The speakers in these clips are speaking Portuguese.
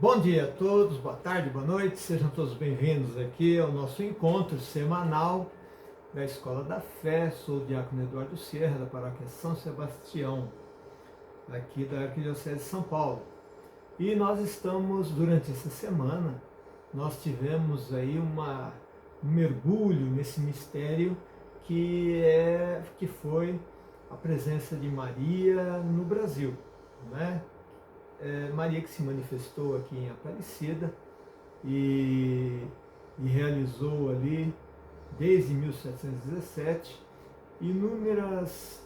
Bom dia a todos, boa tarde, boa noite, sejam todos bem-vindos aqui ao nosso encontro semanal da Escola da Fé. Sou o diácono Eduardo Sierra, da paróquia São Sebastião, aqui da Arquidiocese de São Paulo. E nós estamos, durante essa semana, nós tivemos aí um mergulho nesse mistério que foi a presença de Maria no Brasil, né? Maria que se manifestou aqui em Aparecida e, e realizou ali, desde 1717, inúmeros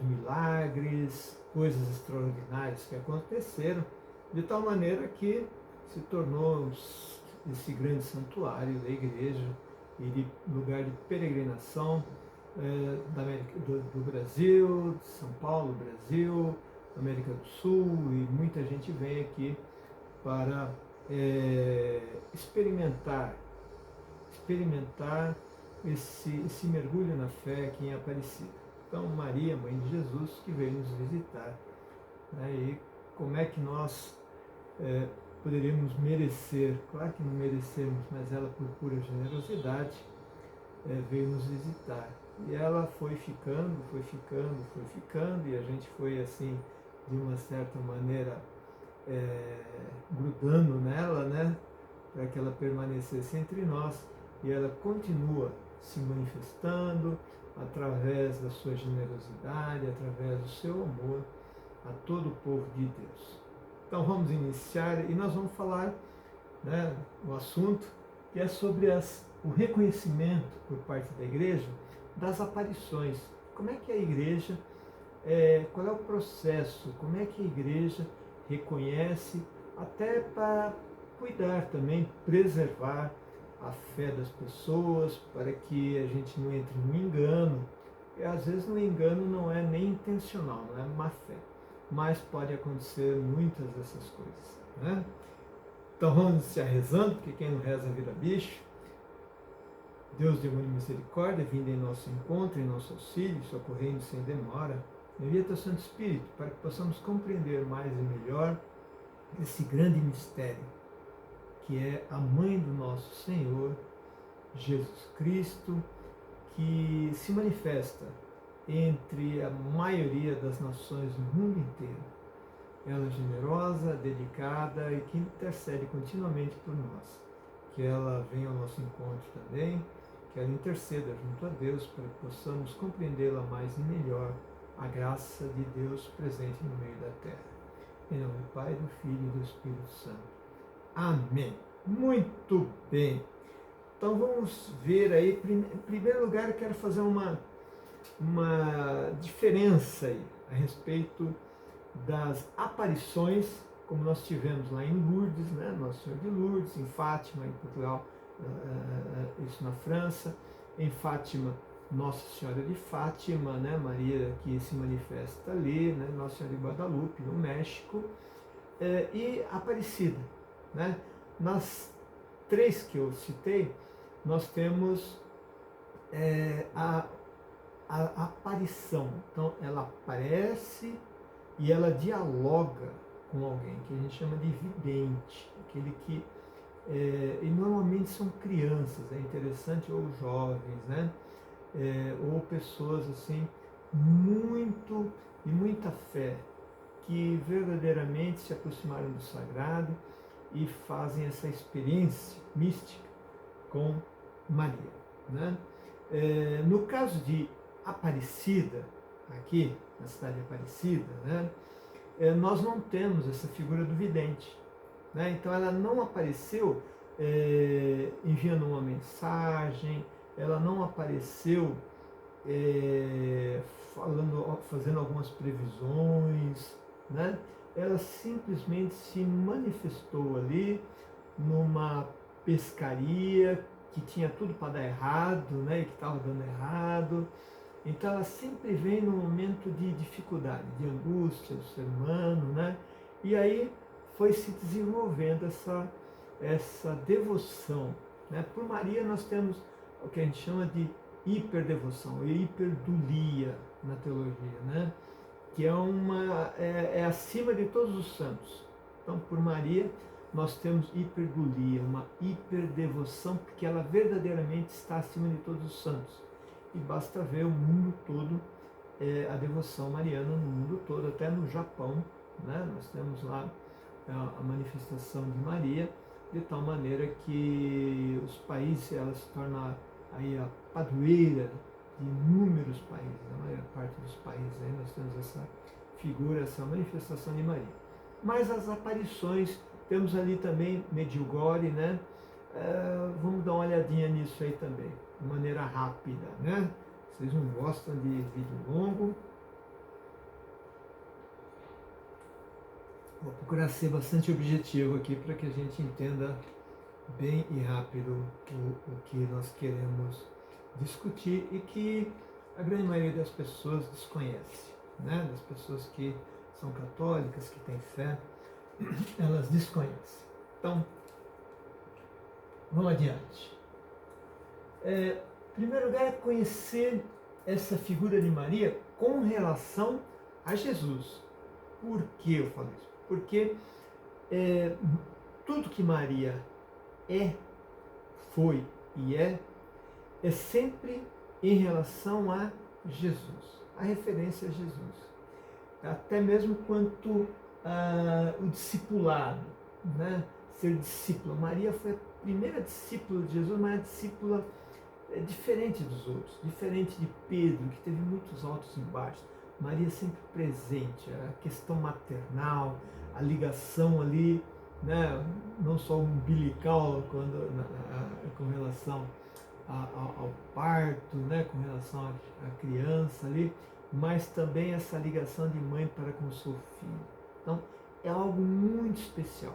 milagres, coisas extraordinárias que aconteceram, de tal maneira que se tornou esse grande santuário da igreja e de lugar de peregrinação do Brasil, de São Paulo, Brasil, América do Sul, e muita gente vem aqui para experimentar esse mergulho na fé aqui em Aparecida. Então, Maria, Mãe de Jesus, que veio nos visitar. Né? E como é que nós poderíamos merecer? Claro que não merecemos, mas ela, por pura generosidade, veio nos visitar. E ela foi ficando, e a gente foi assim, de uma certa maneira, grudando nela, né, para que ela permanecesse entre nós, e ela continua se manifestando através da sua generosidade, através do seu amor a todo o povo de Deus. Então vamos iniciar e nós vamos falar, né, o assunto que é sobre o reconhecimento por parte da igreja das aparições. Como é que a igreja, qual é o processo, como é que a igreja reconhece, até para cuidar também, preservar a fé das pessoas, para que a gente não entre no engano. E às vezes o engano não é nem intencional, não é má fé, mas pode acontecer muitas dessas coisas, né? Então vamos iniciar rezando, porque quem não reza vira bicho. Deus de amor e misericórdia, vindo em nosso encontro, em nosso auxílio, socorrendo sem demora, envia teu Santo Espírito para que possamos compreender mais e melhor esse grande mistério, que é a Mãe do nosso Senhor, Jesus Cristo, que se manifesta entre a maioria das nações do mundo inteiro. Ela é generosa, dedicada e que intercede continuamente por nós. Que ela venha ao nosso encontro também, que ela interceda junto a Deus para que possamos compreendê-la mais e melhor, a graça de Deus presente no meio da terra. Em nome do Pai, do Filho e do Espírito Santo. Amém. Muito bem. Então vamos ver aí, em primeiro lugar eu quero fazer uma diferença aí a respeito das aparições, como nós tivemos lá em Lourdes, né? Nossa Senhora de Lourdes, em Fátima, em Portugal, isso na França, em Fátima, Nossa Senhora de Fátima, né? Maria que se manifesta ali, né? Nossa Senhora de Guadalupe, no México, e Aparecida, né? Nas três que eu citei, nós temos a aparição. Então, ela aparece e ela dialoga com alguém, que a gente chama de vidente, aquele que, e normalmente são crianças, é interessante, ou jovens, né? Ou pessoas assim, de muita fé, que verdadeiramente se aproximaram do sagrado e fazem essa experiência mística com Maria, né? No caso de Aparecida, aqui na cidade de Aparecida, né, nós não temos essa figura do vidente, né? Então ela não apareceu enviando uma mensagem, ela não apareceu fazendo algumas previsões, né? Ela simplesmente se manifestou ali numa pescaria que tinha tudo para dar errado, né? E que estava dando errado. Então ela sempre vem num momento de dificuldade, de angústia do ser humano, né? E aí foi se desenvolvendo essa devoção, né? Por Maria nós temos o que a gente chama de hiperdevoção, e hiperdulia na teologia, né? Que é acima de todos os santos. Então, por Maria, nós temos hiperbolia, uma hiperdevoção, porque ela verdadeiramente está acima de todos os santos. E basta ver o mundo todo, a devoção mariana no mundo todo, até no Japão, né? Nós temos lá a manifestação de Maria, de tal maneira que os países, ela se torna aí a padroeira de inúmeros países, a maior parte dos países aí nós temos essa figura, essa manifestação de Maria. Mas as aparições, temos ali também Medjugorje, né? Vamos dar uma olhadinha nisso aí também, de maneira rápida, né? Vocês não gostam de vídeo longo. Vou procurar ser bastante objetivo aqui para que a gente entenda bem e rápido o que nós queremos discutir e que a grande maioria das pessoas desconhece, né? Das pessoas que são católicas, que têm fé, elas desconhecem. Então, vamos adiante. Em primeiro lugar, é conhecer essa figura de Maria com relação a Jesus. Por que eu falo isso? Porque tudo que Maria foi e é sempre em relação a Jesus, a referência a Jesus. Até mesmo quanto o discipulado, né? Ser discípula. Maria foi a primeira discípula de Jesus, mas a discípula diferente dos outros, diferente de Pedro, que teve muitos altos e baixos. Maria sempre presente, a questão maternal, a ligação ali, né? Não só umbilical com relação ao parto, né? Com relação à criança ali, mas também essa ligação de mãe para com o seu filho. Então, é algo muito especial.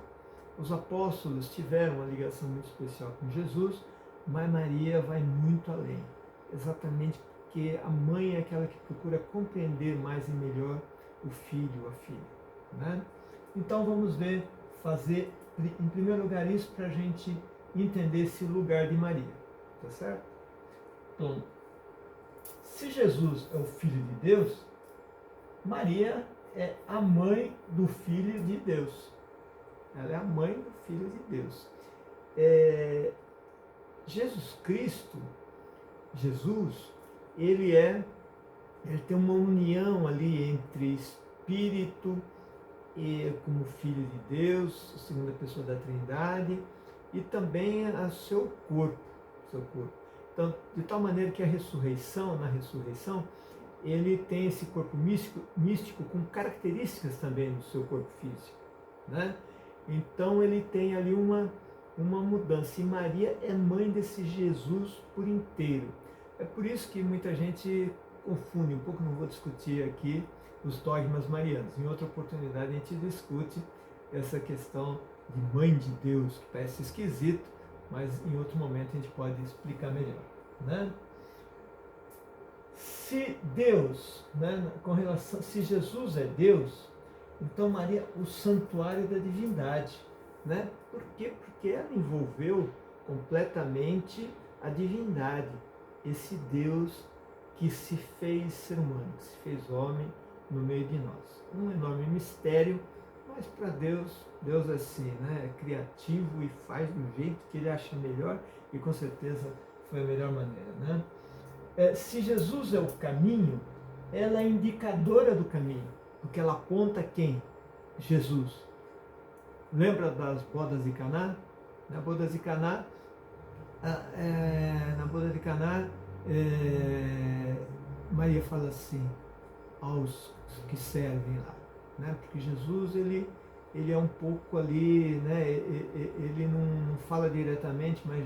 Os apóstolos tiveram uma ligação muito especial com Jesus, mas Maria vai muito além, exatamente porque a mãe é aquela que procura compreender mais e melhor o filho, a filha, né? Então vamos fazer em primeiro lugar isso para a gente entender esse lugar de Maria, tá certo? Então, se Jesus é o Filho de Deus, Maria é a mãe do Filho de Deus. Ela é a mãe do Filho de Deus. Jesus Cristo, ele tem uma união ali entre Espírito e como Filho de Deus, segunda pessoa da Trindade, e também a seu corpo. Então, de tal maneira que na ressurreição, ele tem esse corpo místico com características também do seu corpo físico, né? Então ele tem ali uma mudança. E Maria é mãe desse Jesus por inteiro. É por isso que muita gente confunde um pouco, não vou discutir aqui os dogmas marianos. Em outra oportunidade a gente discute essa questão de mãe de Deus, que parece esquisito, mas em outro momento a gente pode explicar melhor, né? Se Deus, né, se Jesus é Deus, então Maria, o santuário da divindade, né? Por quê? Porque ela envolveu completamente a divindade, esse Deus que se fez ser humano, que se fez homem no meio de nós. Um enorme mistério, mas para Deus é assim, né? É criativo e faz do jeito que ele acha melhor, e com certeza foi a melhor maneira, né? Se Jesus é o caminho, ela é indicadora do caminho, porque ela aponta quem? Jesus. Lembra das bodas de Caná? Na boda de Caná, Maria fala assim aos que servem lá, né? Porque Jesus ele é um pouco ali, né? Ele não fala diretamente, mas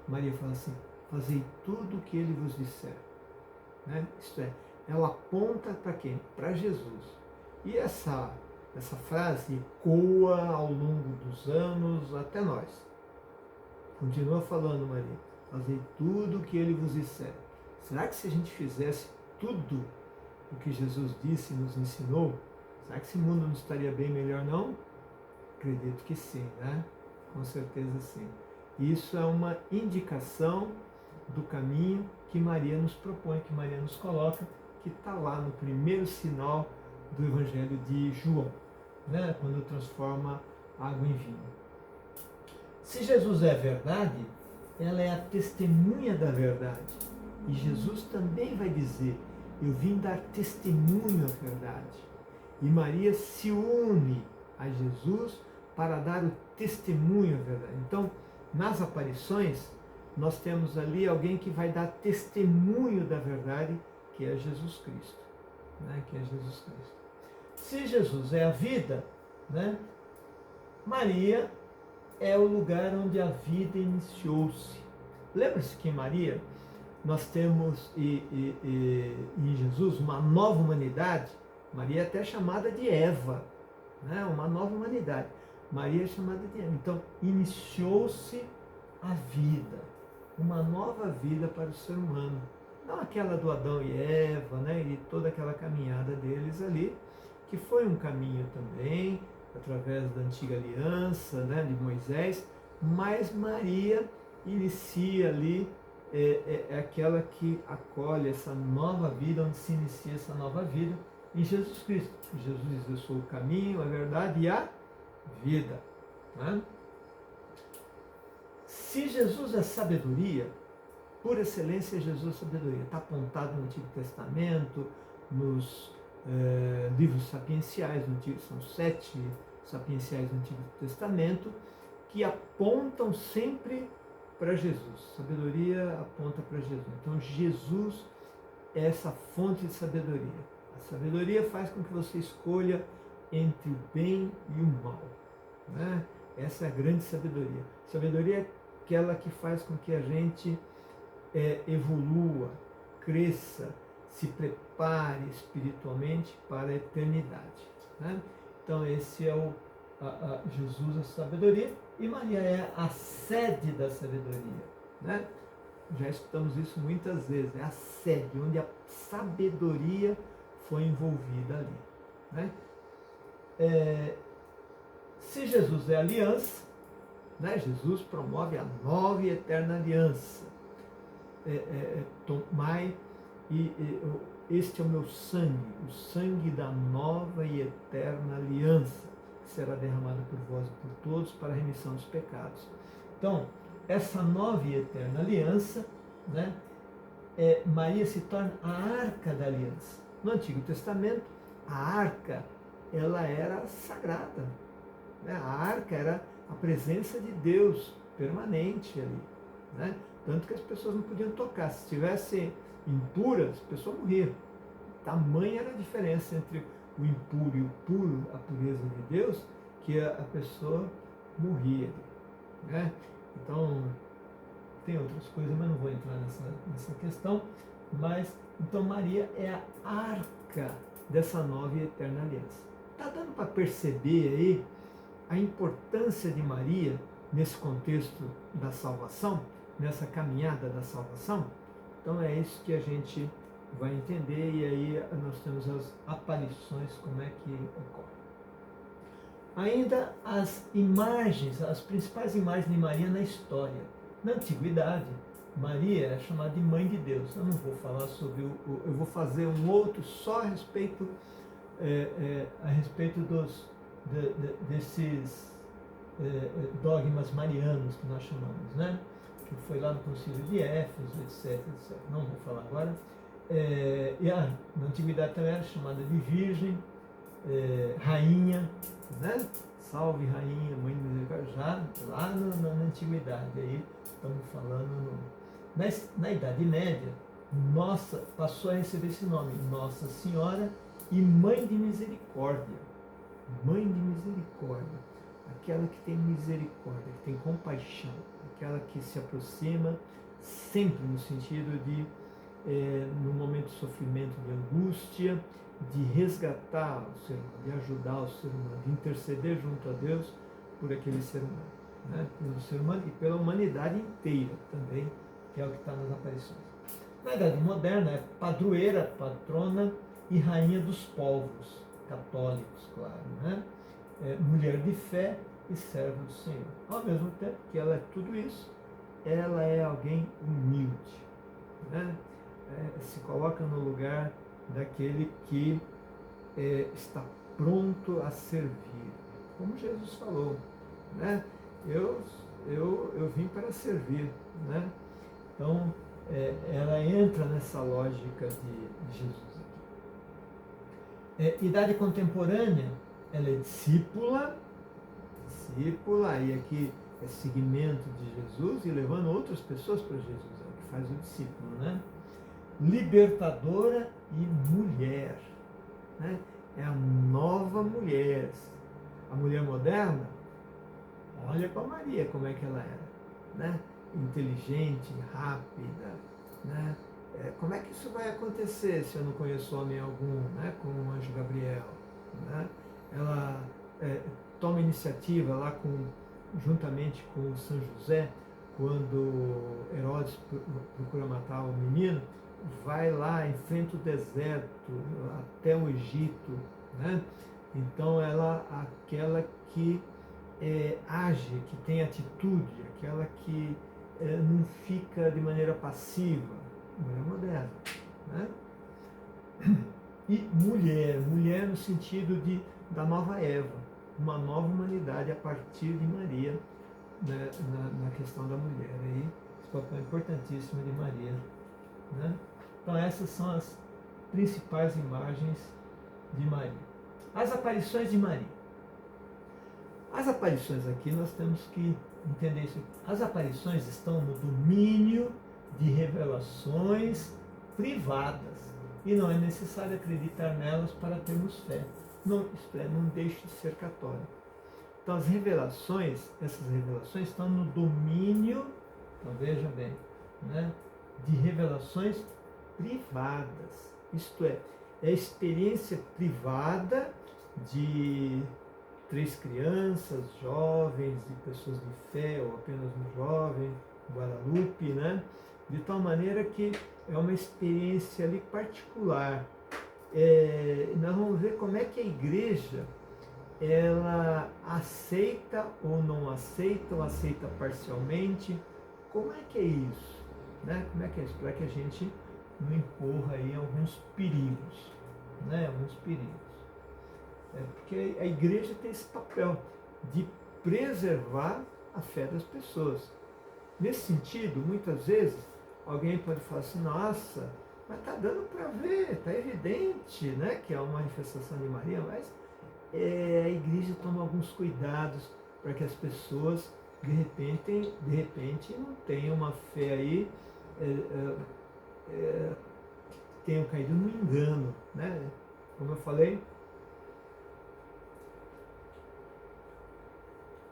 Maria fala assim: fazei tudo o que ele vos disser, né? Isto é, ela aponta para quem? Para Jesus. E essa frase ecoa ao longo dos anos até nós. Continua falando, Maria: fazei tudo o que ele vos disser. Será que se a gente fizesse tudo o que Jesus disse e nos ensinou, será que esse mundo não estaria bem melhor, não? Acredito que sim, né? Com certeza sim. Isso é uma indicação do caminho que Maria nos propõe, que Maria nos coloca, que está lá no primeiro sinal do Evangelho de João. né? Quando transforma água em vinho. Se Jesus é a verdade, ela é a testemunha da verdade. E Jesus também vai dizer: eu vim dar testemunho à verdade. E Maria se une a Jesus para dar o testemunho à verdade. Então, nas aparições, nós temos ali alguém que vai dar testemunho da verdade, que é Jesus Cristo. Né? Que é Jesus Cristo. Se Jesus é a vida, né? Maria é o lugar onde a vida iniciou-se. Lembra-se que em Maria nós temos em Jesus uma nova humanidade. Maria é até chamada de Eva, né? Uma nova humanidade. Maria é chamada de Eva. Então, iniciou-se a vida, uma nova vida para o ser humano. Não aquela do Adão e Eva, né? E toda aquela caminhada deles ali, que foi um caminho também, através da antiga aliança, né? De Moisés, mas Maria inicia ali, é aquela que acolhe essa nova vida, onde se inicia essa nova vida em Jesus Cristo. Jesus diz: eu sou o caminho, a verdade e a vida. Né? Se Jesus é sabedoria, por excelência Jesus é sabedoria. Está apontado no Antigo Testamento, nos livros sapienciais, são 7 sapienciais do Antigo Testamento, que apontam sempre para Jesus. Sabedoria aponta para Jesus. Então Jesus é essa fonte de sabedoria. A sabedoria faz com que você escolha entre o bem e o mal. Né? Essa é a grande sabedoria. Sabedoria é aquela que faz com que a gente evolua, cresça, se prepare espiritualmente para a eternidade. Né? Então esse é Jesus, a sabedoria, e Maria é a sede da sabedoria. Né? Já escutamos isso muitas vezes, é a sede, onde a sabedoria foi envolvida ali. Né? Se Jesus é aliança, né? Jesus promove a nova e eterna aliança. Tomai, este é o meu sangue, o sangue da nova e eterna aliança, que será derramado por vós e por todos para a remissão dos pecados. Então, essa nova e eterna aliança, né, Maria se torna a arca da aliança. No Antigo Testamento, a arca, ela era sagrada. Né? A arca era a presença de Deus permanente ali. Né? Tanto que as pessoas não podiam tocar. Se estivessem impuras, a pessoa morria. Tamanha era a diferença entre o impuro e o puro, a pureza de Deus, que a pessoa morria. Né? Então, tem outras coisas, mas não vou entrar nessa questão. Mas, então Maria é a arca dessa nova e eterna aliança. Está dando para perceber aí a importância de Maria nesse contexto da salvação, nessa caminhada da salvação? Então é isso que a gente vai entender, e aí nós temos as aparições, como é que ocorre. Ainda as imagens, as principais imagens de Maria na história. Na antiguidade, Maria é chamada de Mãe de Deus. Eu não vou falar sobre eu vou fazer um outro só a respeito desses dogmas marianos que nós chamamos, né? Que foi lá no Concílio de Éfeso, etc. Não vou falar agora. Na antiguidade também era chamada de Virgem, Rainha, né? Salve Rainha, Mãe de Misericórdia, já lá na antiguidade. Aí estamos falando na Idade Média, passou a receber esse nome, Nossa Senhora e Mãe de Misericórdia. Mãe de Misericórdia, aquela que tem misericórdia, que tem compaixão, aquela que se aproxima sempre no sentido de, no momento de sofrimento, de angústia, de resgatar o ser humano, de ajudar o ser humano, de interceder junto a Deus por aquele ser humano, né? Pelo ser humano e pela humanidade inteira também, que é o que está nas aparições. Na Idade Moderna é padroeira, patrona e rainha dos povos, católicos, claro, né? Mulher de fé e serva do Senhor. Ao mesmo tempo que ela é tudo isso, ela é alguém humilde, né? Se coloca no lugar daquele que está pronto a servir. Como Jesus falou, né? Eu vim para servir, né? Então, ela entra nessa lógica de Jesus. Idade contemporânea, ela é discípula, e aqui é seguimento de Jesus e levando outras pessoas para Jesus, é o que faz o discípulo, né? Libertadora e mulher, né? É a nova mulher. A mulher moderna, olha para Maria como é que ela era, né? Inteligente, rápida, né? Como é que isso vai acontecer se eu não conheço homem algum, né? Como o anjo Gabriel, né? Ela toma iniciativa lá juntamente com São José, quando Herodes procura matar o menino, vai lá, enfrenta o deserto, até o Egito, né? Então ela, aquela que age, que tem atitude, aquela que não fica de maneira passiva, mulher moderna, né? E mulher no sentido da nova Eva, uma nova humanidade a partir de Maria, né, na questão da mulher. Aí, esse papel importantíssimo de Maria, né? Então essas são as principais imagens de Maria. As aparições de Maria. As aparições aqui nós temos que entender isso. As aparições estão no domínio de revelações privadas e não é necessário acreditar nelas para termos fé. Não, isto é, não deixe de ser católico. Então as revelações, essas revelações estão no domínio, então veja bem, né, de revelações privadas. Isto é a experiência privada de 3 crianças, jovens, de pessoas de fé, ou apenas um jovem, Guadalupe, né? De tal maneira que é uma experiência ali particular. Nós vamos ver como é que a igreja ela aceita ou não aceita, ou aceita parcialmente. Como é que é isso? Né? Como é que é isso? Para que a gente não incorra aí alguns perigos, né? Alguns perigos. Porque a igreja tem esse papel de preservar a fé das pessoas. Nesse sentido, muitas vezes, alguém pode falar assim, nossa, mas está dando para ver, está evidente, né, que é uma manifestação de Maria, mas a igreja toma alguns cuidados para que as pessoas, de repente não tenham uma fé aí, tenham caído no engano, né? Como eu falei,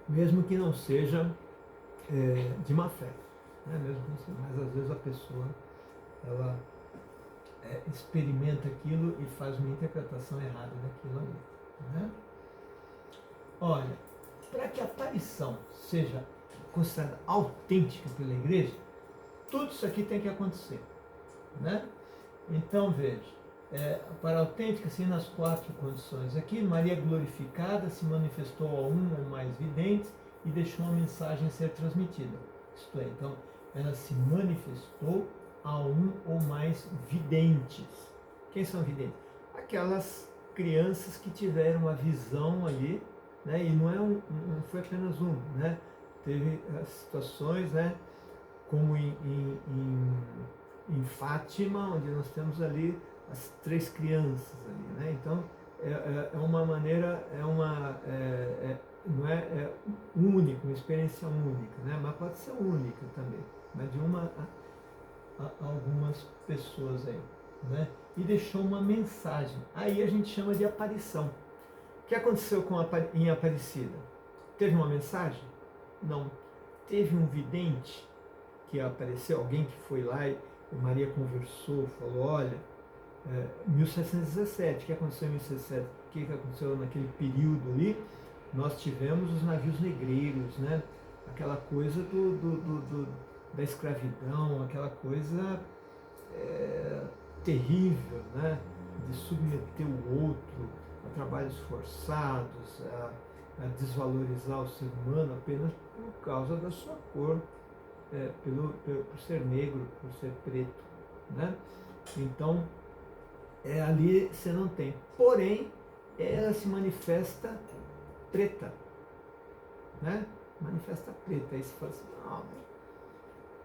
mesmo que não seja de má fé, né? Mesmo que não seja, mas às vezes a pessoa ela experimenta aquilo e faz uma interpretação errada daquilo ali, né? Olha, para que a aparição seja considerada autêntica pela igreja, tudo isso aqui tem que acontecer, né? Então veja, para autêntica, sim, nas 4 condições aqui, Maria glorificada se manifestou a um ou mais videntes e deixou uma mensagem a ser transmitida. Isto é, então, ela se manifestou a um ou mais videntes. Quem são videntes? Aquelas crianças que tiveram uma visão ali, né? E não foi apenas uma, né? Teve situações, né? Como em Fátima, onde nós temos ali as 3 crianças ali, né? Então é uma maneira, não é única, uma experiência única, né? Mas pode ser única também, mas de uma a algumas pessoas aí, né? E deixou uma mensagem. Aí a gente chama de aparição. O que aconteceu em Aparecida? Teve uma mensagem? Não. Teve um vidente que apareceu, alguém que foi lá e Maria conversou, falou, olha, 1717, o que aconteceu em 1717? O que aconteceu naquele período ali? Nós tivemos os navios negreiros, né? Aquela coisa da escravidão, aquela coisa terrível, né? De submeter o outro a trabalhos forçados, a desvalorizar o ser humano apenas por causa da sua cor, por ser negro, por ser preto, né? Então, ali você não tem. Porém, ela se manifesta preta, né? Manifesta preta. Aí você fala assim, não,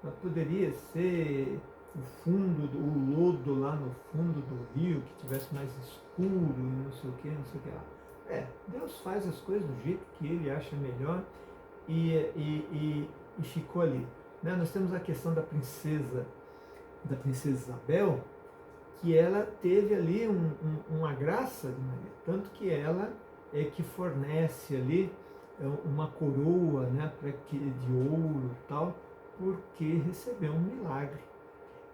mas poderia ser o fundo, o lodo lá no fundo do rio, que tivesse mais escuro e não sei o que, não sei o que lá. Deus faz as coisas do jeito que Ele acha melhor e ficou ali. Né? Nós temos a questão da princesa Isabel, que ela teve ali uma graça de Maria, tanto que ela é que fornece ali uma coroa, né, de ouro e tal, porque recebeu um milagre.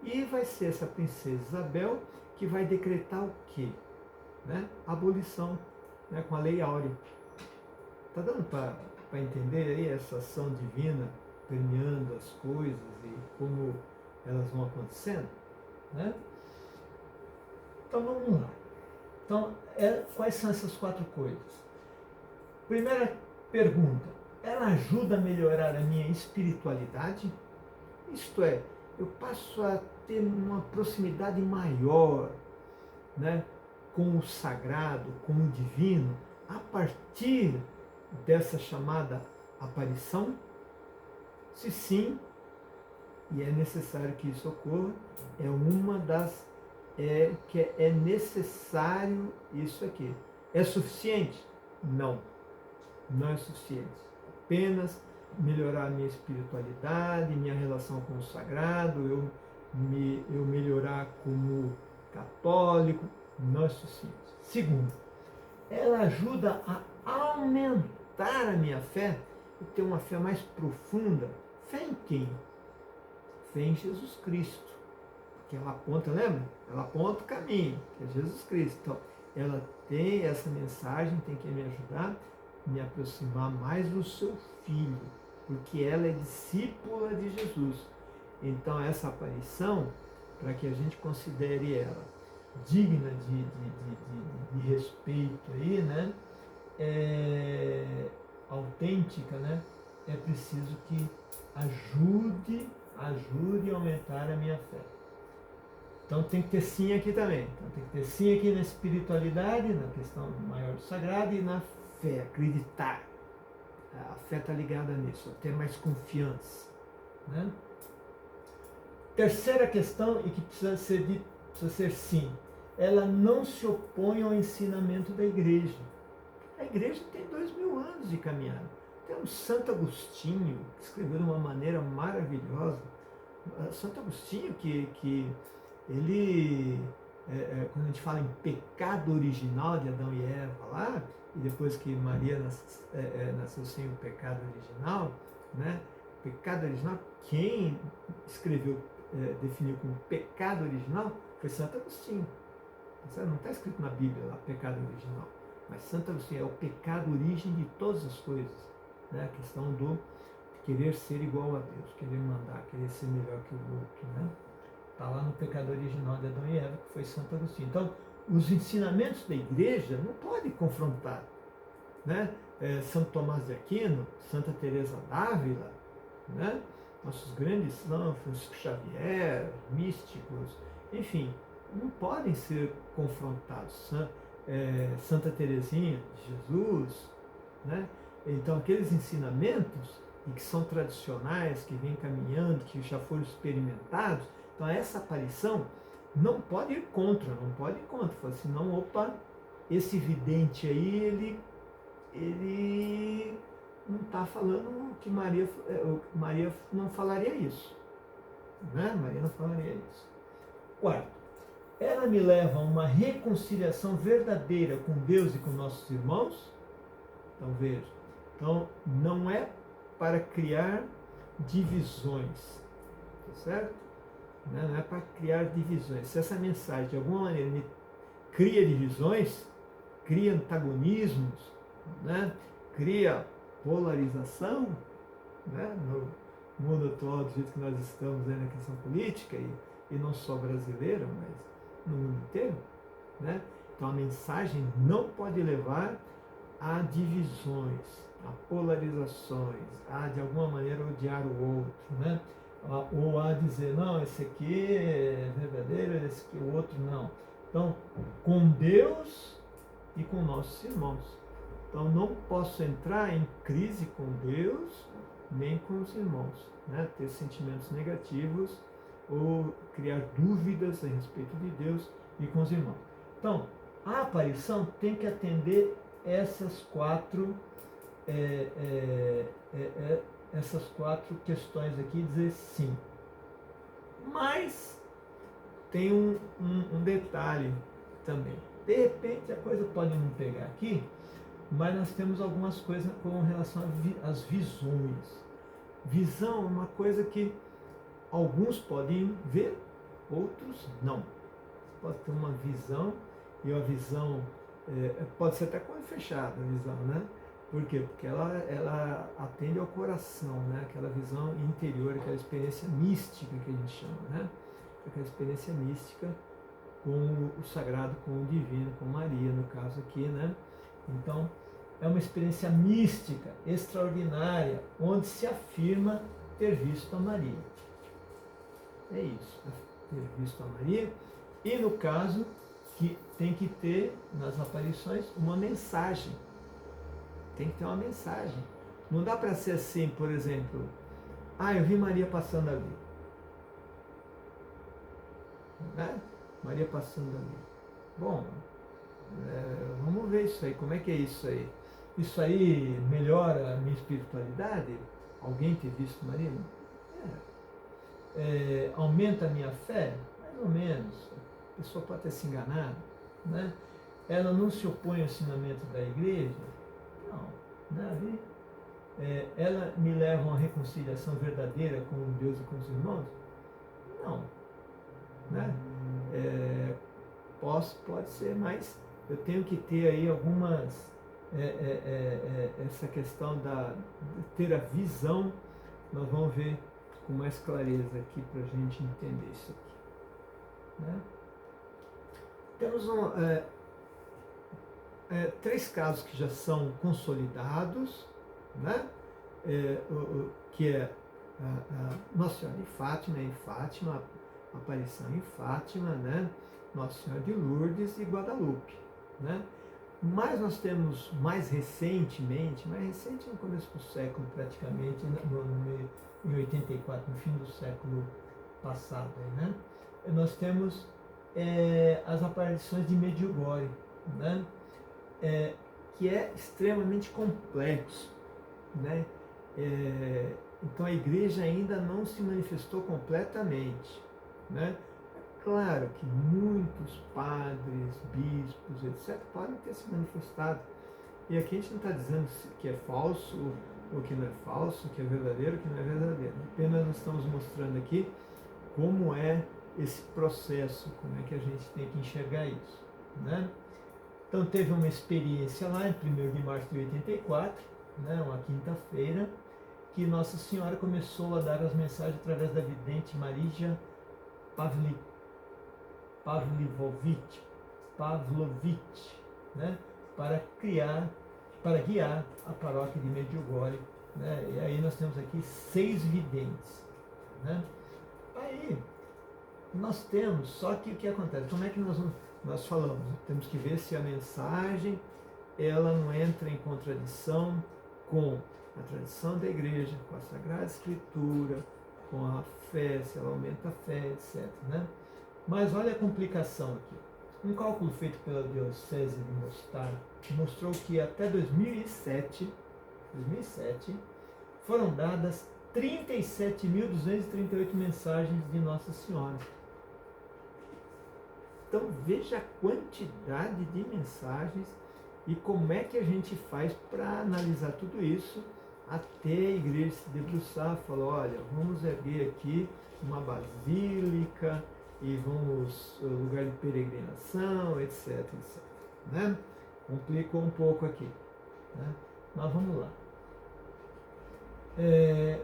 E vai ser essa princesa Isabel que vai decretar o quê? Né? Abolição, né, com a lei áurea. Está dando para entender aí essa ação divina permeando as coisas e como elas vão acontecendo? Né? Então vamos lá. Então, quais são essas 4 coisas? Primeira pergunta, ela ajuda a melhorar a minha espiritualidade? Isto é, eu passo a ter uma proximidade maior, né, com o sagrado, com o divino, a partir dessa chamada aparição? Se sim, e é necessário que isso ocorra, é uma das que é necessário isso aqui. É suficiente? Não, não é suficiente. Apenas melhorar a minha espiritualidade, minha relação com o sagrado, eu melhorar como católico, não é suficiente. Segundo, ela ajuda a aumentar a minha fé e ter uma fé mais profunda. Fé em quem? Fé em Jesus Cristo. Porque ela aponta, lembra? Ela aponta o caminho, que é Jesus Cristo. Então, ela tem essa mensagem, tem que me ajudar a me aproximar mais do seu filho, porque ela é discípula de Jesus. Então, essa aparição, para que a gente considere ela digna de respeito aí, né? Autêntica, né? É preciso que ajude a aumentar a minha fé. Então tem que ter sim aqui também. Então tem que ter sim aqui na espiritualidade, na questão maior do sagrado e na fé, acreditar. A fé está ligada nisso, ter mais confiança. Né? Terceira questão, e que precisa ser sim, ela não se opõe ao ensinamento da igreja. A igreja tem 2000 anos de caminhada. Temos Santo Agostinho, que escreveu de uma maneira maravilhosa. Santo Agostinho, que ele, quando a gente fala em pecado original de Adão e Eva lá, e depois que Maria nasceu sem o pecado original, né? Pecado original, quem escreveu, definiu como pecado original foi Santo Agostinho. Não está escrito na Bíblia lá, pecado original. Mas Santo Agostinho é o pecado origem de todas as coisas. Né? A questão do querer ser igual a Deus, querer mandar, querer ser melhor que o outro. Né? Está lá no pecado original de Adão e Eva, que foi Santo Agostinho. Então, os ensinamentos da igreja não podem confrontar. Né? Santo Tomás de Aquino, Santa Teresa d'Ávila, né? Nossos grandes santos, Francisco Xavier, místicos, enfim, não podem ser confrontados. Santa Teresinha de Jesus, né? Então aqueles ensinamentos e que são tradicionais, que vêm caminhando, que já foram experimentados, então essa aparição não pode ir contra, senão, opa, esse vidente aí, ele não está falando que Maria não falaria isso. Né? Maria não falaria isso. Quarto, ela me leva a uma reconciliação verdadeira com Deus e com nossos irmãos. Então veja, então não é para criar divisões, tá certo? Não é para criar divisões. Se essa mensagem de alguma maneira me cria divisões, cria antagonismos, né? Cria polarização, né? No mundo atual, do jeito que nós estamos aí na questão política, e não só brasileira, mas no mundo inteiro, né? Então a mensagem não pode levar a divisões, a polarizações, a de alguma maneira odiar o outro, né? Ou a dizer, não, esse aqui é verdadeiro, esse aqui é o outro não. Então, com Deus e com nossos irmãos. Então não posso entrar em crise com Deus nem com os irmãos, né? Ter sentimentos negativos ou criar dúvidas a respeito de Deus e com os irmãos. Então, a aparição tem que atender essas quatro questões aqui, dizer sim. Mas tem um detalhe também. De repente a coisa pode não pegar aqui, mas nós temos algumas coisas com relação às visões. Visão é uma coisa que alguns podem ver, outros não. Você pode ter uma visão, e a visão pode ser até com olho fechado, a visão, né? Por quê? Porque ela atende ao coração, né? Aquela visão interior, aquela experiência mística que a gente chama, né? Aquela experiência mística com o sagrado, com o divino, com Maria, no caso aqui, né? Então, é uma experiência mística, extraordinária, onde se afirma ter visto a Maria. É isso, ter visto a Maria. E no caso, que tem que ter, nas aparições, uma mensagem. Tem que ter uma mensagem. Não dá para ser assim, por exemplo, eu vi Maria passando ali. Né? Maria passando ali. Bom, vamos ver isso aí, como é que é isso aí? Isso aí melhora a minha espiritualidade? Alguém ter visto Maria? Aumenta a minha fé? Mais ou menos. A pessoa pode ter se enganado. Né? Ela não se opõe ao ensinamento da igreja? Não. Né? Ela me leva a uma reconciliação verdadeira com Deus e com os irmãos? Não. Né? Pode ser, mas eu tenho que ter aí algumas... essa questão de ter a visão, nós vamos ver com mais clareza aqui para a gente entender isso aqui. Né? Temos três casos que já são consolidados, né? Que é a Nossa Senhora de Fátima, a aparição em Fátima, né? Nossa Senhora de Lourdes e Guadalupe. Né? Mas nós temos mais recentemente no começo do século praticamente, em 84, no fim do século passado, né? Nós temos as aparições de Medjugorje, né? Que é extremamente complexo. Né? Então a igreja ainda não se manifestou completamente. Né? Claro que muitos padres, bispos, etc., podem ter se manifestado. E aqui a gente não está dizendo que é falso ou que não é falso, que é verdadeiro ou que não é verdadeiro. Apenas nós estamos mostrando aqui como é esse processo, como é que a gente tem que enxergar isso. Né? Então teve uma experiência lá em 1º de março de 84, né, uma quinta-feira, que Nossa Senhora começou a dar as mensagens através da vidente Marija Pavlovich, né, para guiar a paróquia de Medjugorje. Né, e aí nós temos aqui 6 videntes. Né. Aí nós temos, só que o que acontece? Como é que nós falamos? Temos que ver se a mensagem ela não entra em contradição com a tradição da igreja, com a Sagrada Escritura, com a fé, se ela aumenta a fé, etc. Né? Mas olha a complicação aqui. Um cálculo feito pela Diocese de Mostar mostrou que até 2007 foram dadas 37.238 mensagens de Nossa Senhora. Então veja a quantidade de mensagens e como é que a gente faz para analisar tudo isso até a igreja se debruçar, falar, olha, vamos erguer aqui uma basílica e vamos lugar de peregrinação, etc, etc. Né? Complicou um pouco aqui. Né? Mas vamos lá.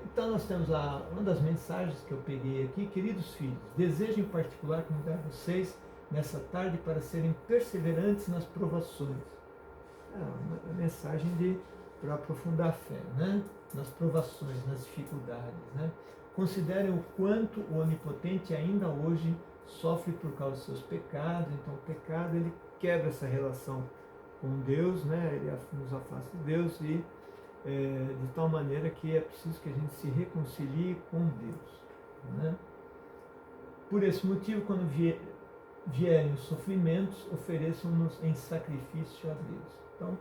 Então nós temos uma das mensagens que eu peguei aqui: queridos filhos, desejo em particular convidar vocês nessa tarde para serem perseverantes nas provações. Uma mensagem para aprofundar a fé, né? Nas provações, nas dificuldades. Né? Considerem o quanto o Onipotente ainda hoje sofre por causa dos seus pecados. Então o pecado ele quebra essa relação com Deus, né? Ele nos afasta de Deus e de tal maneira que é preciso que a gente se reconcilie com Deus, né? Por esse motivo, quando vierem os sofrimentos, ofereçam-nos em sacrifício a Deus. Então,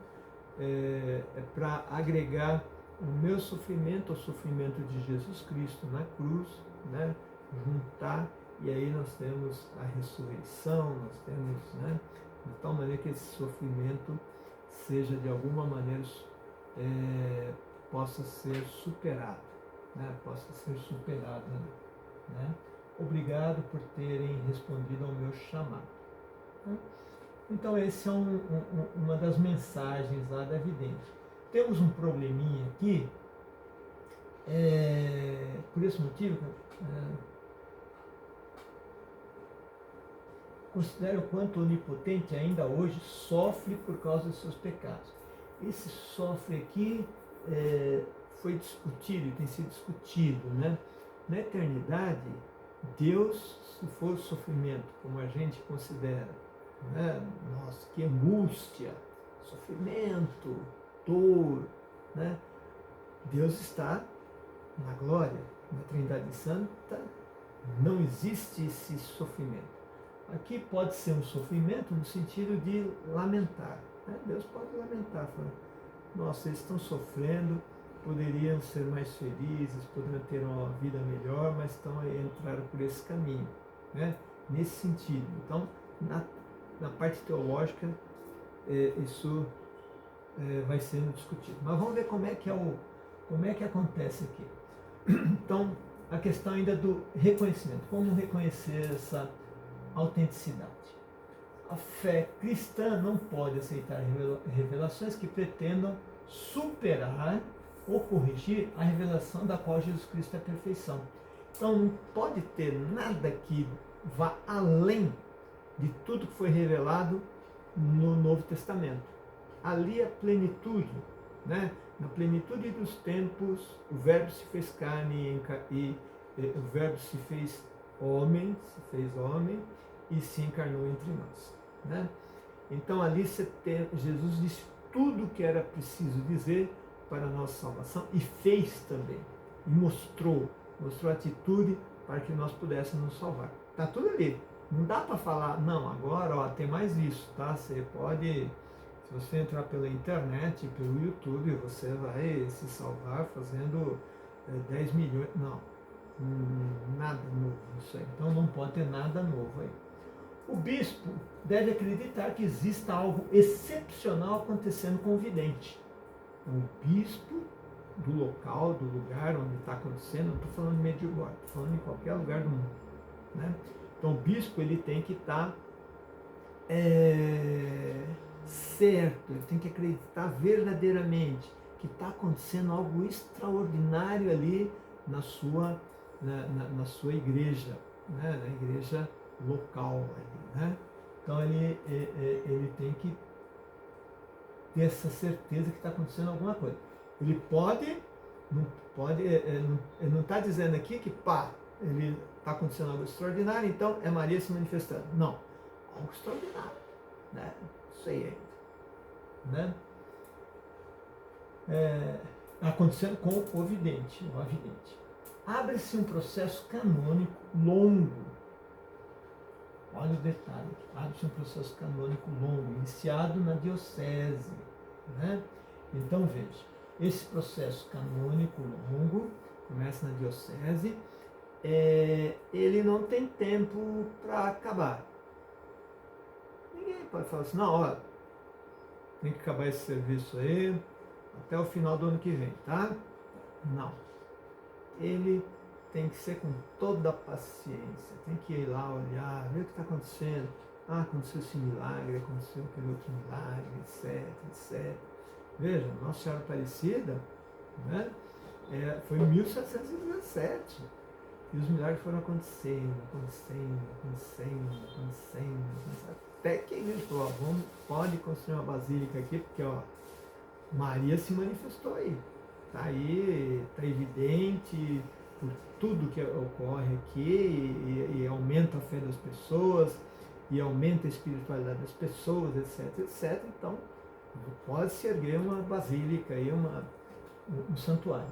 é para agregar o meu sofrimento ao sofrimento de Jesus Cristo na cruz, né? Juntar, e aí nós temos a ressurreição, nós temos, né? De tal maneira que esse sofrimento seja de alguma maneira possa ser superado, né? Possa ser superado, né? Obrigado por terem respondido ao meu chamado. Então esse é uma das mensagens lá da evidência. Temos um probleminha aqui, por esse motivo, considero o quanto o onipotente ainda hoje sofre por causa dos seus pecados. Esse sofre aqui foi discutido e tem sido discutido, né? Na eternidade, Deus, se for sofrimento, como a gente considera, né? Nossa, que angústia, sofrimento, dor, né? Deus está na glória, na Trindade Santa, não existe esse sofrimento. Aqui pode ser um sofrimento no sentido de lamentar, né? Deus pode lamentar, falando, nossa, eles estão sofrendo, poderiam ser mais felizes, poderiam ter uma vida melhor, mas entraram por esse caminho, né? Nesse sentido. Então, na parte teológica, isso vai sendo discutido. Mas vamos ver como é que acontece aqui. Então, a questão ainda do reconhecimento. Como reconhecer essa autenticidade? A fé cristã não pode aceitar revelações que pretendam superar ou corrigir a revelação da qual Jesus Cristo é a perfeição. Então não pode ter nada que vá além de tudo que foi revelado no Novo Testamento. Ali a plenitude, né? Na plenitude dos tempos, o Verbo se fez carne e o Verbo se fez homem e se encarnou entre nós, né? Então ali Jesus disse tudo o que era preciso dizer para a nossa salvação e fez também, e mostrou atitude para que nós pudéssemos nos salvar. Está tudo ali. Não dá para falar, não, agora tem mais isso, tá? Você pode, se você entrar pela internet, pelo YouTube, você vai se salvar fazendo 10 milhões, não, nada novo isso aí. Então não pode ter nada novo aí. O bispo deve acreditar que exista algo excepcional acontecendo com o vidente. O bispo do local, do lugar onde está acontecendo, não estou falando de Medjugorje, estou falando em qualquer lugar do mundo, né? Então o bispo ele tem que estar certo, ele tem que acreditar verdadeiramente que está acontecendo algo extraordinário ali na sua igreja, né? Na igreja local ali, né? Então ele tem que ter essa certeza que está acontecendo alguma coisa. Ele ele não está dizendo aqui que ele está acontecendo algo extraordinário, então é Maria se manifestando. Não, algo extraordinário, né? Isso aí ainda, né? Acontecendo com o vidente, Abre-se um processo canônico longo. Olha o detalhe, abre-se um processo canônico longo, iniciado na diocese, né? Então veja, esse processo canônico longo começa na diocese, ele não tem tempo para acabar. Ninguém pode falar assim, não, olha, tem que acabar esse serviço aí até o final do ano que vem, tá? Não. Ele tem que ser com toda a paciência, tem que ir lá olhar, ver o que está acontecendo. Aconteceu esse milagre, aconteceu aquele outro milagre, etc. Veja, Nossa Senhora Aparecida, né, foi em 1717. E os milagres foram acontecendo, até que a igreja falou, pode construir uma basílica aqui, porque Maria se manifestou aí. Está aí, está evidente por tudo que ocorre aqui e aumenta a fé das pessoas e aumenta a espiritualidade das pessoas, etc. Então, Pode-se erguer uma basílica, aí, um santuário.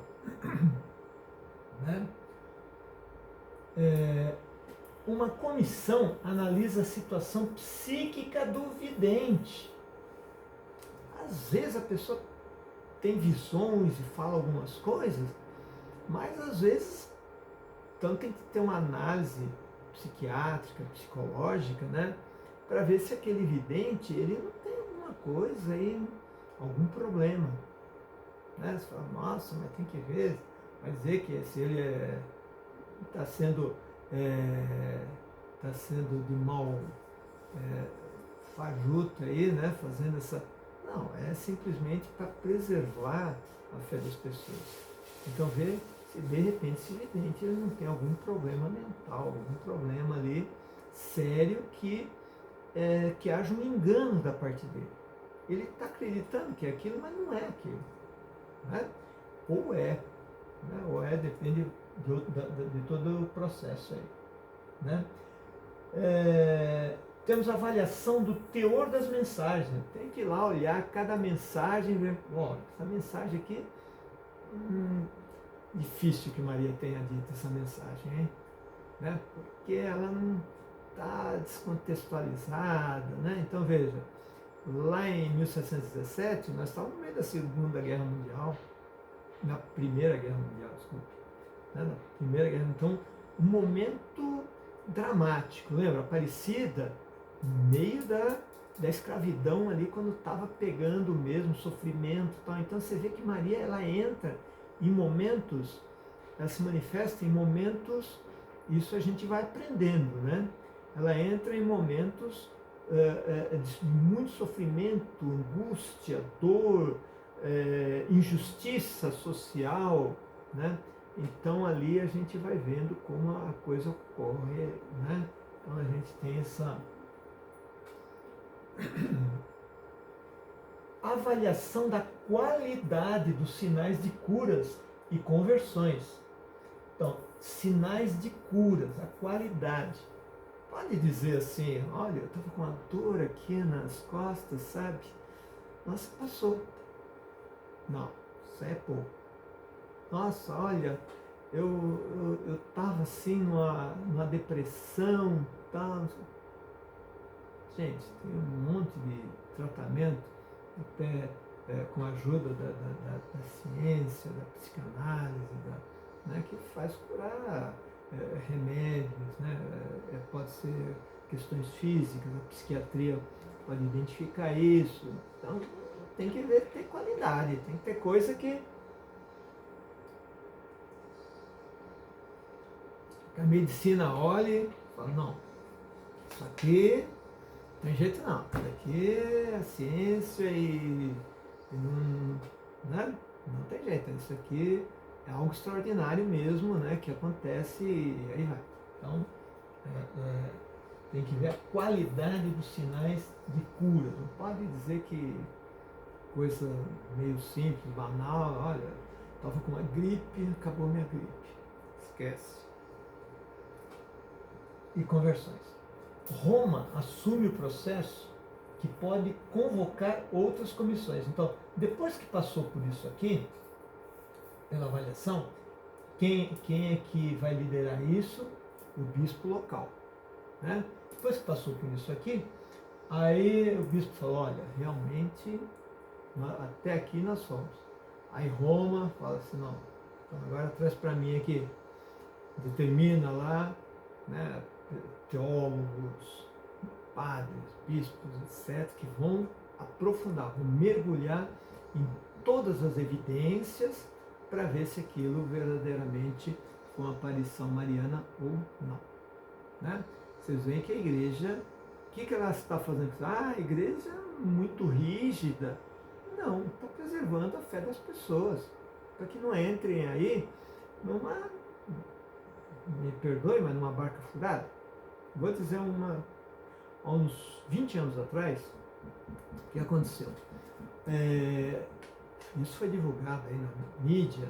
Né? Uma comissão analisa a situação psíquica do vidente. Às vezes a pessoa tem visões e fala algumas coisas, mas às vezes então tem que ter uma análise psiquiátrica, psicológica, né, para ver se aquele vidente ele não tem alguma coisa aí, algum problema. Né? Você fala, nossa, mas tem que ver, vai dizer que se ele está sendo de mal fajuto aí, né, fazendo essa... Não, é simplesmente para preservar a fé das pessoas. Então vê se de repente esse vidente ele não tem algum problema mental, algum problema ali sério que haja um engano da parte dele. Ele está acreditando que é aquilo, mas não é aquilo. Né? Ou é, né? Ou é, depende de todo o processo aí. Né? Temos a avaliação do teor das mensagens. Tem que ir lá olhar cada mensagem e ver, ó, essa mensagem aqui, difícil que Maria tenha dito essa mensagem, hein? Né? Porque ela não está descontextualizada, né? Então veja, lá em 1717, nós estávamos no meio da Segunda Guerra Mundial, na Primeira Guerra Mundial, desculpe, né? Na Primeira Guerra, então, um momento dramático, lembra? Aparecida no meio da escravidão ali, quando estava pegando mesmo, sofrimento e tal. Então você vê que Maria, ela entra em momentos, ela se manifesta em momentos, isso a gente vai aprendendo, né? Ela entra em momentos de muito sofrimento, angústia, dor, injustiça social, né? Então ali a gente vai vendo como a coisa ocorre, né? Então a gente tem essa avaliação da qualidade dos sinais de curas e conversões. Então, sinais de curas, a qualidade. Pode dizer assim, olha, eu estava com uma dor aqui nas costas, sabe? Nossa, passou. Não, isso é pouco. Nossa, olha, eu estava assim numa depressão, tal. Gente, tem um monte de tratamento, até com a ajuda da ciência, da psicanálise, né, que faz curar remédios, né, pode ser questões físicas, a psiquiatria pode identificar isso. Então tem que ver, ter qualidade, tem que ter coisa que a medicina olha e fala, não, isso aqui tem jeito não, isso aqui é a ciência e não, né? Não tem jeito, isso aqui é algo extraordinário mesmo, né, que acontece e aí vai. Então, tem que ver a qualidade dos sinais de cura. Não pode dizer que coisa meio simples, banal, olha, estava com uma gripe, acabou minha gripe. Esquece. E conversões. Roma assume o processo que pode convocar outras comissões. Então, depois que passou por isso aqui, pela avaliação, quem é que vai liderar isso? O bispo local. Né? Depois que passou por isso aqui, aí o bispo falou, olha, realmente, até aqui nós fomos. Aí Roma fala assim, não, então agora traz para mim aqui, determina lá, né, teólogos, padres, bispos, etc., que vão aprofundar, vão mergulhar em todas as evidências para ver se aquilo verdadeiramente foi uma aparição mariana ou não. Né? Vocês veem que a igreja, o que ela está fazendo? A igreja é muito rígida. Não, está preservando a fé das pessoas, para que não entrem aí numa, me perdoe, mas numa barca furada. Vou dizer há uns 20 anos atrás, o que aconteceu? Isso foi divulgado aí na mídia,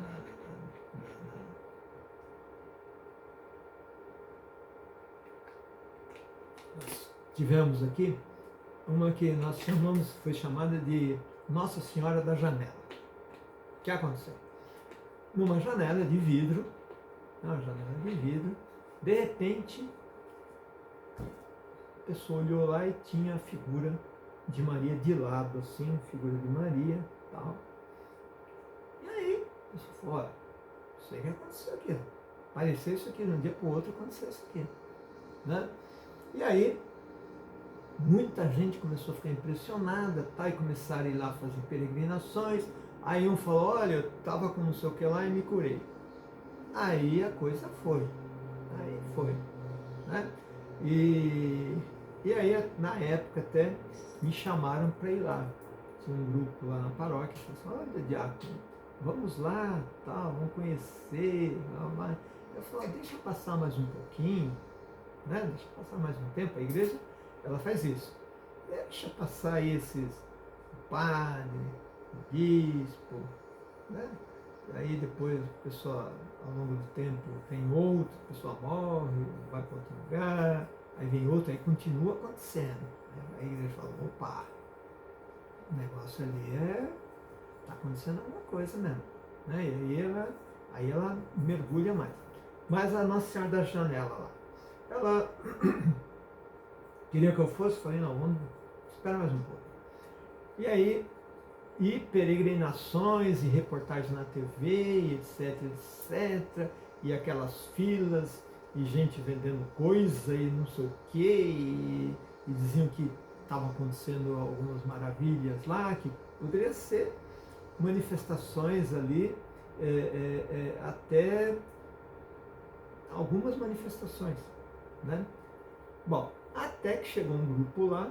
nós tivemos aqui uma que nós chamamos, foi chamada de Nossa Senhora da Janela. O que aconteceu? Numa janela de vidro, de repente, a pessoa olhou lá e tinha a figura de Maria de lado, assim, figura de Maria, tal. E aí, a pessoa falou, olha, não sei o que aconteceu aqui. Apareceu isso aqui, de um dia para o outro aconteceu isso aqui. Né? E aí, muita gente começou a ficar impressionada, tá? E começaram a ir lá fazer peregrinações. Aí um falou, olha, eu estava com não sei o que lá e me curei. Aí a coisa foi. Aí foi. Né? E aí, na época até, me chamaram para ir lá. Tinha um grupo lá na paróquia, que falou assim, olha, diácono, vamos lá, tal, vamos conhecer. Eu falei, deixa passar mais um pouquinho, né? Deixa passar mais um tempo. A igreja, ela faz isso. Deixa passar aí esses padre, bispo, né? Aí depois a pessoa, ao longo do tempo, tem outro, a pessoa morre, vai para outro lugar, aí vem outro, aí continua acontecendo. Aí a igreja fala, opa, o negócio ali está acontecendo alguma coisa mesmo. Né? E aí ela mergulha mais. Mas a Nossa Senhora da Janela lá, ela queria que eu fosse, falei, não, vamos, espera mais um pouco. E aí, e peregrinações e reportagens na TV, etc, etc, e aquelas filas, e gente vendendo coisa e não sei o quê, e diziam que estavam acontecendo algumas maravilhas lá, que poderia ser manifestações ali, até algumas manifestações, né? Bom, até que chegou um grupo lá,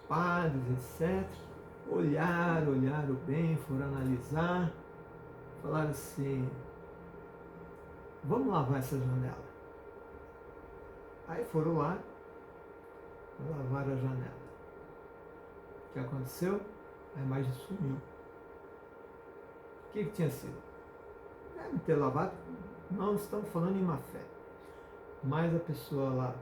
padres, etc., olharam bem, foram analisar, falaram assim, vamos lavar essa janela. Aí foram lá, lavaram a janela. O que aconteceu? A imagem sumiu. O que tinha sido? Não ter lavado? Não estamos falando em má fé. Mas a pessoa lá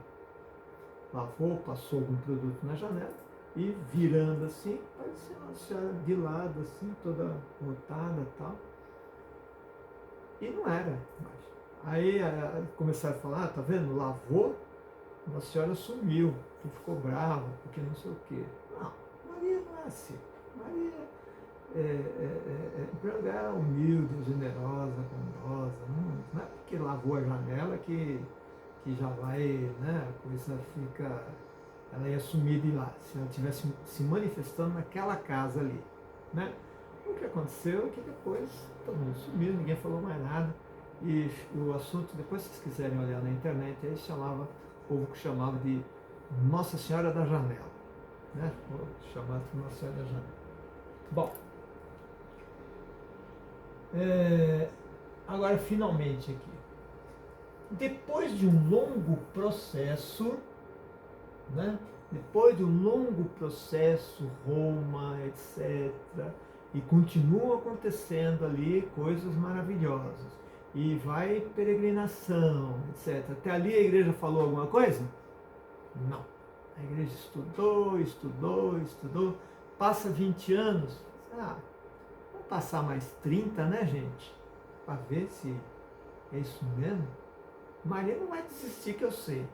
lavou, passou algum produto na janela, e virando assim, parecia uma senhora de lado, assim, toda rotada e tal. E não era mais. Aí começaram a falar, tá vendo? Lavou, uma senhora sumiu, que ficou brava, porque não sei o quê. Não, Maria não é assim. Maria em primeiro lugar, humilde, generosa, bondosa. Não é porque lavou a janela que já vai, né, a coisa fica... Ela ia sumir de lá, se ela estivesse se manifestando naquela casa ali. Né? O que aconteceu é que depois todo mundo sumiu, ninguém falou mais nada. E o assunto, depois se vocês quiserem olhar na internet, aí chamava, o povo que chamava de Nossa Senhora da Janela. Né? Chamava de Nossa Senhora da Janela. Bom, agora finalmente aqui. Depois de um longo processo, né? Depois de um longo processo, Roma, etc., e continua acontecendo ali coisas maravilhosas, e vai peregrinação, etc. Até ali a igreja falou alguma coisa? Não. A igreja estudou, passa 20 anos, vamos passar mais 30, né, gente? Para ver se é isso mesmo. Maria não vai desistir, que eu sei.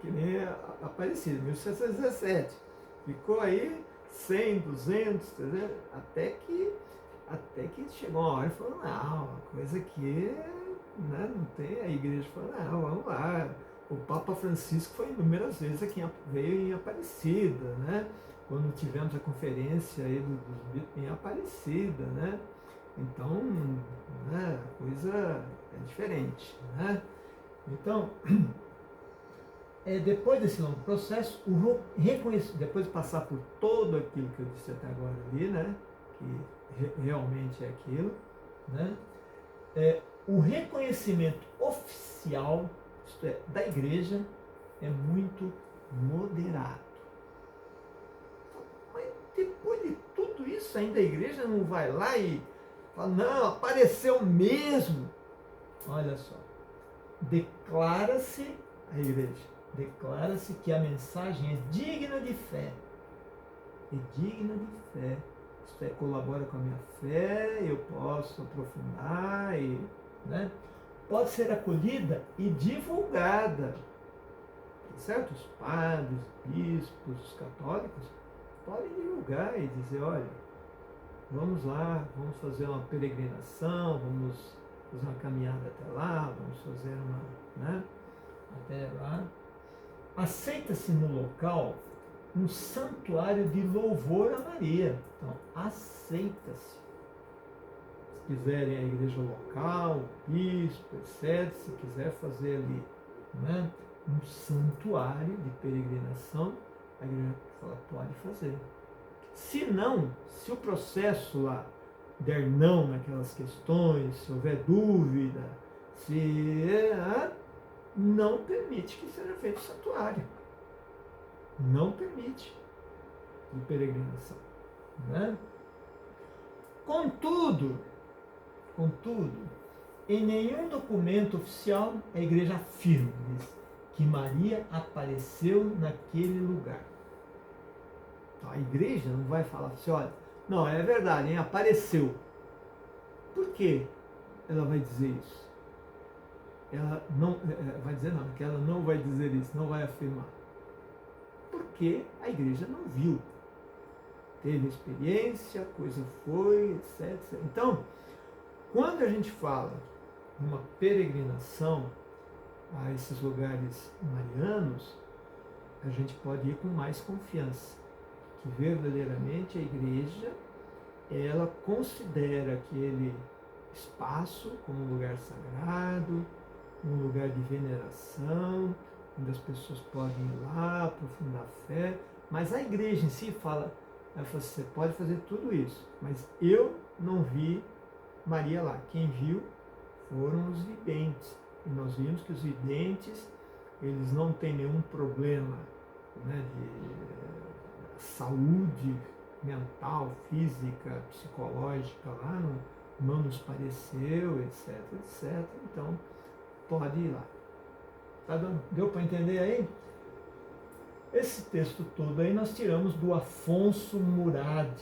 que nem a Aparecida, 1717. Ficou aí 100, 200, 300, até que chegou uma hora e falou, não, a coisa aqui, né, não tem, a igreja falou, não, vamos lá. O Papa Francisco foi inúmeras vezes aqui, veio em Aparecida, né? Quando tivemos a conferência aí dos bispos em Aparecida, né? Então, né, a coisa é diferente, né? Então, depois desse longo processo, depois de passar por tudo aquilo que eu disse até agora ali, né, que realmente é aquilo, né, o reconhecimento oficial, isto é, da igreja, é muito moderado. Mas depois de tudo isso, ainda a igreja não vai lá e fala, não, apareceu mesmo. Olha só, declara-se a igreja, declara-se que a mensagem é digna de fé é digna de fé. Isto é, colabora com a minha fé, eu posso aprofundar, e, né? Pode ser acolhida e divulgada. Certo? Os padres, bispos, os católicos podem divulgar e dizer, olha, vamos lá, vamos fazer uma peregrinação, vamos fazer uma caminhada até lá, vamos fazer uma, né, até lá. Aceita-se no local um santuário de louvor a Maria. Então, aceita-se. Se quiserem a igreja local, o bispo, etc., se quiser fazer ali, né, um santuário de peregrinação, a igreja fala, pode fazer. Se não, se o processo lá der não naquelas questões, se houver dúvida, não permite que seja feito santuário. Não permite de peregrinação. Né? Contudo, em nenhum documento oficial a igreja afirma que Maria apareceu naquele lugar. Então, a igreja não vai falar assim, olha, não, é verdade, hein, apareceu. Por que ela vai dizer isso? Ela não vai dizer não, que ela não vai dizer isso, não vai afirmar. Porque a igreja não viu. Teve experiência, a coisa foi, etc. Então, quando a gente fala uma peregrinação a esses lugares marianos, a gente pode ir com mais confiança, que verdadeiramente a igreja, ela considera aquele espaço como um lugar sagrado, um lugar de veneração, onde as pessoas podem ir lá, aprofundar a fé, mas a igreja em si fala, ela fala assim, você pode fazer tudo isso, mas eu não vi Maria lá. Quem viu foram os videntes. E nós vimos que os videntes, eles não têm nenhum problema, né, de saúde mental, física, psicológica lá, não nos pareceu, etc, etc. Então, pode ir lá. Tá dando? Deu para entender aí? Esse texto todo aí nós tiramos do Afonso Murad,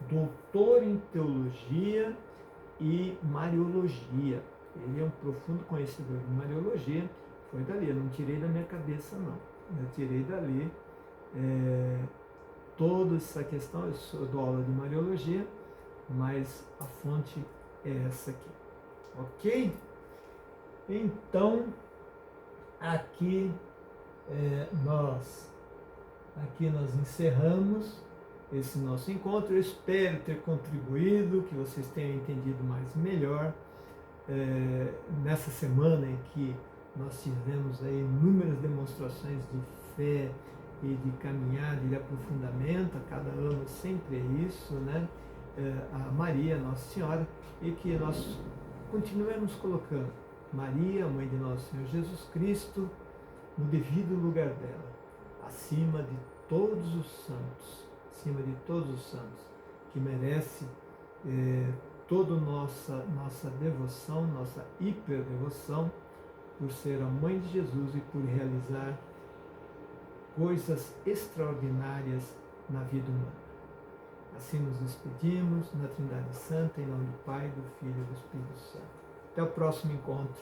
doutor em teologia e mariologia. Ele é um profundo conhecedor de mariologia, foi dali, eu não tirei da minha cabeça não, eu tirei dali toda essa questão, eu dou aula de mariologia, mas a fonte é essa aqui, ok? Então, aqui nós encerramos esse nosso encontro. Eu espero ter contribuído, que vocês tenham entendido mais e melhor. Nessa semana em que nós tivemos aí inúmeras demonstrações de fé e de caminhada e de aprofundamento, a cada ano sempre é isso, né? A Maria, Nossa Senhora, e que nós continuemos colocando Maria, Mãe de Nosso Senhor Jesus Cristo, no devido lugar dela, acima de todos os santos, que merece toda nossa devoção, nossa hiperdevoção, por ser a Mãe de Jesus e por realizar coisas extraordinárias na vida humana. Assim nos despedimos na Trindade Santa, em nome do Pai, do Filho e do Espírito Santo. Até o próximo encontro.